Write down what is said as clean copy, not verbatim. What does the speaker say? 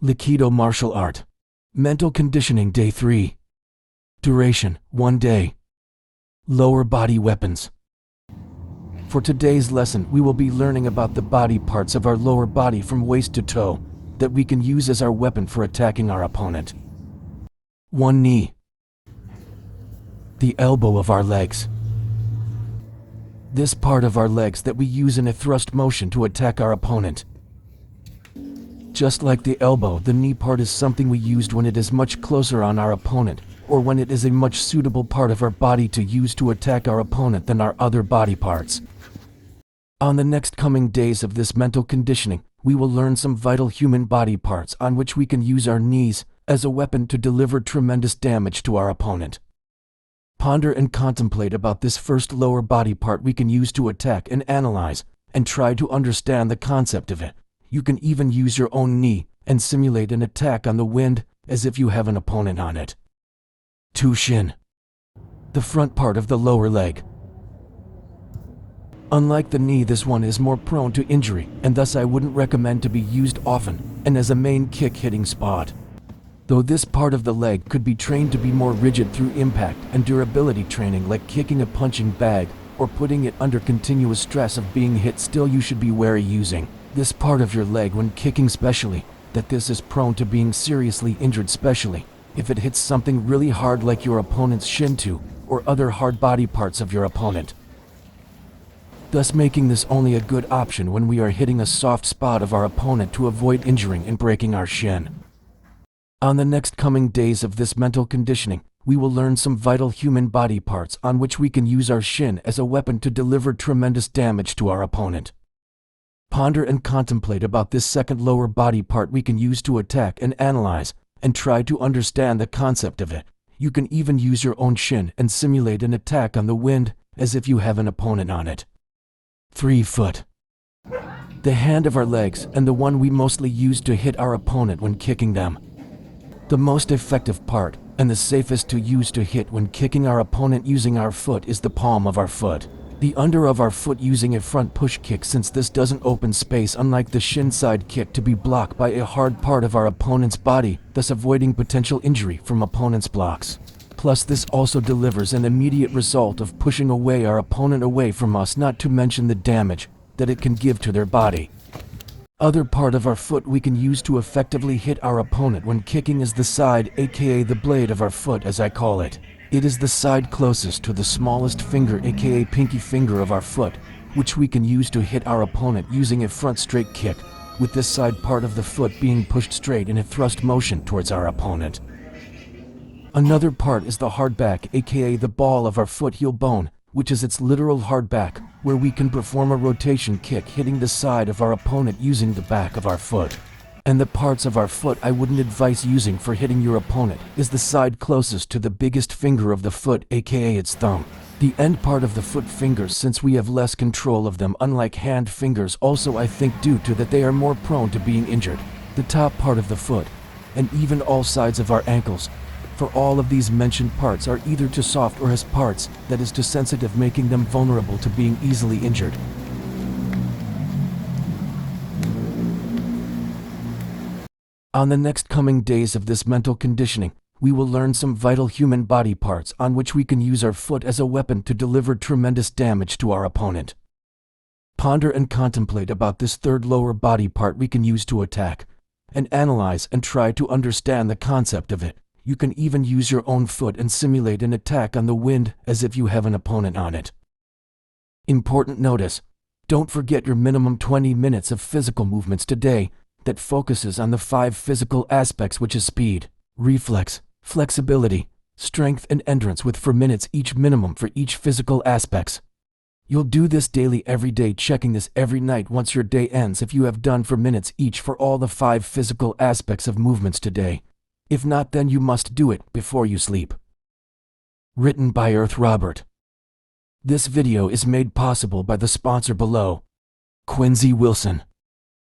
Likido Martial Art. Mental Conditioning Day 3. Duration, 1 day. Lower body weapons. For today's lesson, we will be learning about the body parts of our lower body from waist to toe that we can use as our weapon for attacking our opponent. 1 knee. The elbow of our legs. This part of our legs that we use in a thrust motion to attack our opponent. Just like the elbow, the knee part is something we used when it is much closer on our opponent, or when it is a much suitable part of our body to use to attack our opponent than our other body parts. On the next coming days of this mental conditioning, we will learn some vital human body parts on which we can use our knees as a weapon to deliver tremendous damage to our opponent. Ponder and contemplate about this first lower body part we can use to attack and analyze, and try to understand the concept of it. You can even use your own knee and simulate an attack on the wind as if you have an opponent on it. 2 shin. The front part of the lower leg. Unlike the knee, this one is more prone to injury, and thus I wouldn't recommend to be used often and as a main kick hitting spot. Though this part of the leg could be trained to be more rigid through impact and durability training, like kicking a punching bag or putting it under continuous stress of being hit, still you should be wary using this part of your leg when kicking, especially that this is prone to being seriously injured, especially if it hits something really hard like your opponent's shin too, or other hard body parts of your opponent. Thus making this only a good option when we are hitting a soft spot of our opponent to avoid injuring and breaking our shin. On the next coming days of this mental conditioning, we will learn some vital human body parts on which we can use our shin as a weapon to deliver tremendous damage to our opponent. Ponder and contemplate about this second lower body part we can use to attack and analyze, and try to understand the concept of it. You can even use your own shin and simulate an attack on the wind as if you have an opponent on it. 3 foot. The hand of our legs, and the one we mostly use to hit our opponent when kicking them. The most effective part, and the safest to use to hit when kicking our opponent using our foot, is the palm of our foot. The under of our foot using a front push kick, since this doesn't open space unlike the shin side kick to be blocked by a hard part of our opponent's body, thus avoiding potential injury from opponent's blocks. Plus this also delivers an immediate result of pushing away our opponent away from us, not to mention the damage that it can give to their body. Other part of our foot we can use to effectively hit our opponent when kicking is the side, aka the blade of our foot as I call it. It is the side closest to the smallest finger, aka pinky finger of our foot, which we can use to hit our opponent using a front straight kick, with this side part of the foot being pushed straight in a thrust motion towards our opponent. Another part is the hard back, aka the ball of our foot heel bone, which is its literal hard back, where we can perform a rotation kick hitting the side of our opponent using the back of our foot. And the parts of our foot I wouldn't advise using for hitting your opponent is the side closest to the biggest finger of the foot, aka its thumb. The end part of the foot fingers, since we have less control of them unlike hand fingers, also I think due to that they are more prone to being injured. The top part of the foot, and even all sides of our ankles. For all of these mentioned parts are either too soft or has parts that is too sensitive, making them vulnerable to being easily injured. On the next coming days of this mental conditioning, we will learn some vital human body parts on which we can use our foot as a weapon to deliver tremendous damage to our opponent. Ponder and contemplate about this third lower body part we can use to attack, and analyze and try to understand the concept of it. You can even use your own foot and simulate an attack on the wind as if you have an opponent on it. Important notice: don't forget your minimum 20 minutes of physical movements today that focuses on the 5 physical aspects, which is speed, reflex, flexibility, strength and endurance, with 4 minutes each minimum for each physical aspects. You'll do this daily every day, checking this every night once your day ends if you have done 4 minutes each for all the 5 physical aspects of movements today. If not, then you must do it before you sleep. Written by Earth Robert. This video is made possible by the sponsor below, Quincy Wilson.